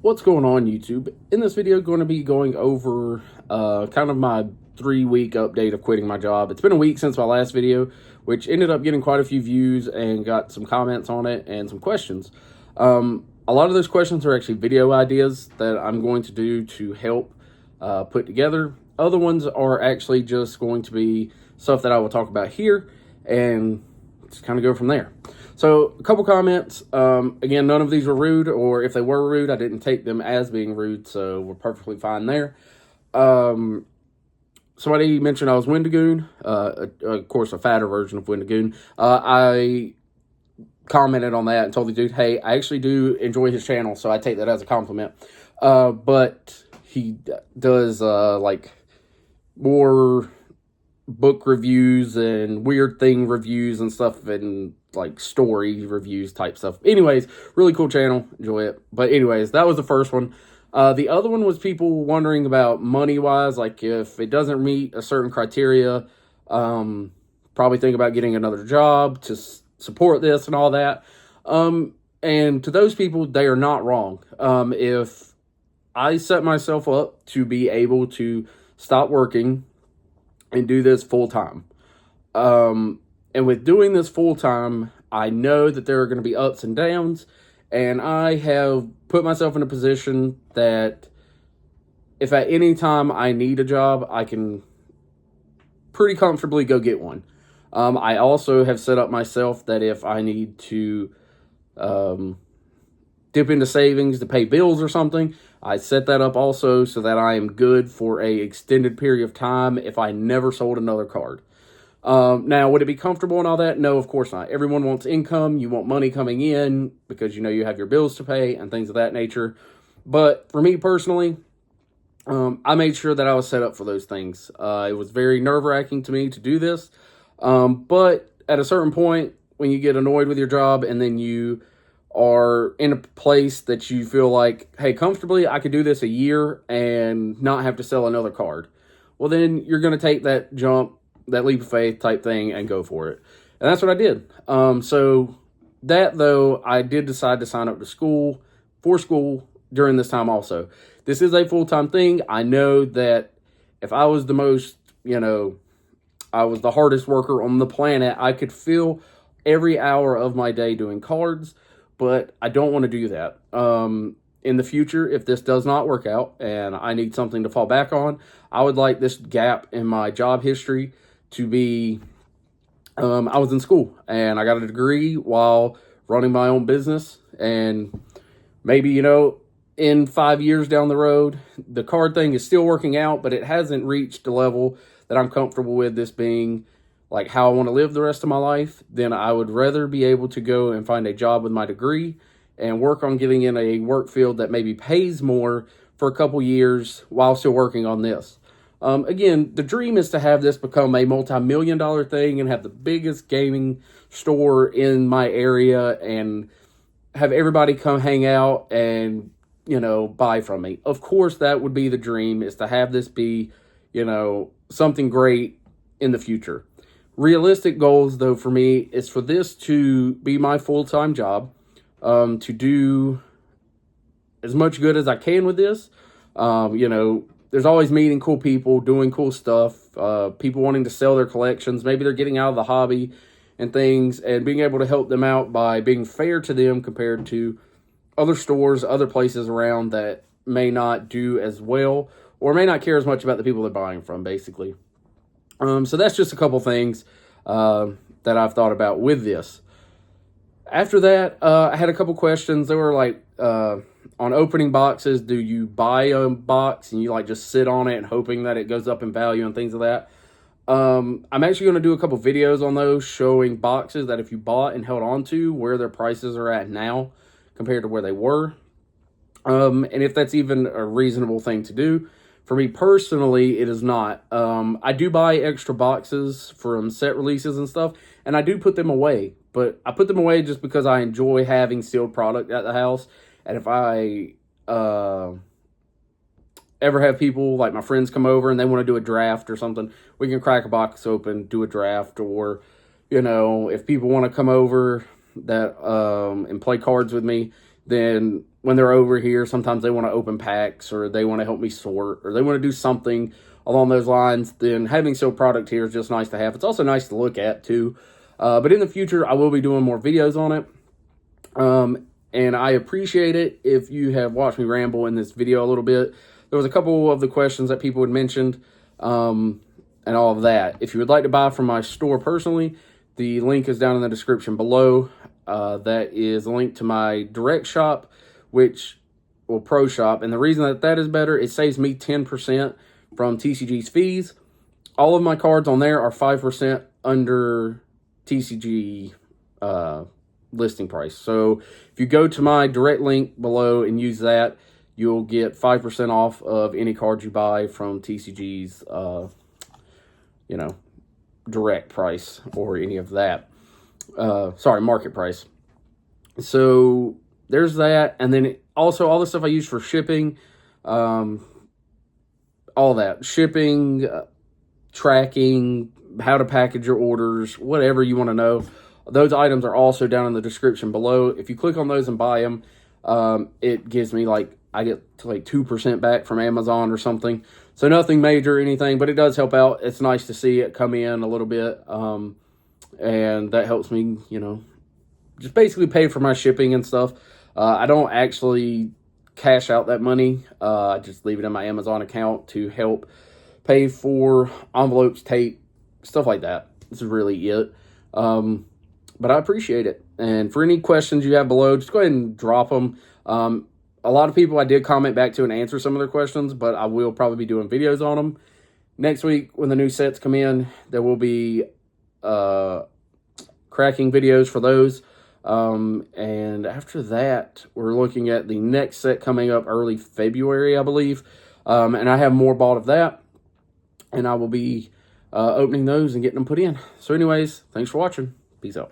What's going on, YouTube? In this video, going to be going over kind of my 3-week update of quitting my job. It's been a week since my last video, which ended up getting quite a few views and got some comments on it and some questions. A lot of those questions are actually video ideas that I'm going to do to help put together. Other ones are actually just going to be stuff that I will talk about here and just kind of go from there. So a couple comments. Again, none of these were rude, or if they were rude, I didn't take them as being rude, so we're perfectly fine there. Somebody mentioned I was Wendigoon, of course, a fatter version of Wendigoon. I commented on that and told the dude, hey, I actually do enjoy his channel, so I take that as a compliment. But he does like more book reviews and weird thing reviews and stuff, and like story reviews type stuff. Anyways, really cool channel, enjoy it. But anyways, that was the first one. The other one was people wondering about money wise, like if it doesn't meet a certain criteria, probably think about getting another job to support this and all that. And to those people, they are not wrong. If I set myself up to be able to stop working and do this full time, and with doing this full time, I know that there are going to be ups and downs, and I have put myself in a position that if at any time I need a job, I can pretty comfortably go get one. I also have set up myself that if I need to dip into savings to pay bills or something, I set that up also so that I am good for a extended period of time if I never sold another card. Now, would it be comfortable and all that? No, of course not. Everyone wants income. You want money coming in because you know you have your bills to pay and things of that nature. But for me personally, I made sure that I was set up for those things. It was very nerve-wracking to me to do this. But at a certain point, when you get annoyed with your job and then you are in a place that you feel like, hey, comfortably, I could do this a year and not have to sell another card. Well, then you're going to take that jump, that leap of faith type thing, and go for it. And that's what I did. So that, though, I did decide to sign up to school during this time also. This is a full-time thing. I know that if I was the most, I was the hardest worker on the planet, I could fill every hour of my day doing cards, but I don't want to do that. In the future, if this does not work out and I need something to fall back on, I would like this gap in my job history to be, I was in school and I got a degree while running my own business, and maybe, in 5 years down the road, the card thing is still working out, but it hasn't reached a level that I'm comfortable with this being like how I want to live the rest of my life. Then I would rather be able to go and find a job with my degree and work on getting in a work field that maybe pays more for a couple years while still working on this. Again, the dream is to have this become a multi-million-dollar thing and have the biggest gaming store in my area and have everybody come hang out and, buy from me. Of course, that would be the dream, is to have this be, something great in the future. Realistic goals, though, for me is for this to be my full-time job, to do as much good as I can with this. There's always meeting cool people, doing cool stuff, people wanting to sell their collections. Maybe they're getting out of the hobby and things, and being able to help them out by being fair to them compared to other stores, other places around that may not do as well or may not care as much about the people they're buying from, basically. So that's just a couple things that I've thought about with this. After that, I had a couple questions. They were like, on opening boxes, do you buy a box and you just sit on it and hoping that it goes up in value and things of that? I'm actually going to do a couple videos on those showing boxes that if you bought and held on to, where their prices are at now compared to where they were. And if that's even a reasonable thing to do. For me personally, it is not. I do buy extra boxes from set releases and stuff, and I do put them away. But I put them away just because I enjoy having sealed product at the house. And if I ever have people, like my friends, come over and they want to do a draft or something, we can crack a box open, do a draft. Or, if people want to come over that and play cards with me, then when they're over here, sometimes they want to open packs, or they want to help me sort, or they want to do something along those lines, then having sealed product here is just nice to have. It's also nice to look at too. But in the future, I will be doing more videos on it. And I appreciate it if you have watched me ramble in this video a little bit. There was a couple of the questions that people had mentioned, and all of that. If you would like to buy from my store personally, the link is down in the description below. That is a link to my direct shop, pro shop. And the reason that that is better, it saves me 10% from TCG's fees. All of my cards on there are 5% under TCG listing price. So if you go to my direct link below and use that, you'll get 5% off of any card you buy from TCG's, direct price or any of that. Market price. So there's that. And then also all the stuff I use for shipping, all that. Shipping, tracking, how to package your orders, whatever you want to know. Those items are also down in the description below. If you click on those and buy them, it gives me I get to 2% back from Amazon or something. So nothing major or anything, but it does help out. It's nice to see it come in a little bit. And that helps me, just basically pay for my shipping and stuff. I don't actually cash out that money. I just leave it in my Amazon account to help pay for envelopes, tape, stuff like that. This is really it. But I appreciate it. And for any questions you have below, just go ahead and drop them. A lot of people I did comment back to and answer some of their questions, but I will probably be doing videos on them. Next week, when the new sets come in, there will be cracking videos for those. And after that, we're looking at the next set coming up early February, I believe. And I have more bought of that. And I will be opening those and getting them put in. So anyways, thanks for watching. Peace out.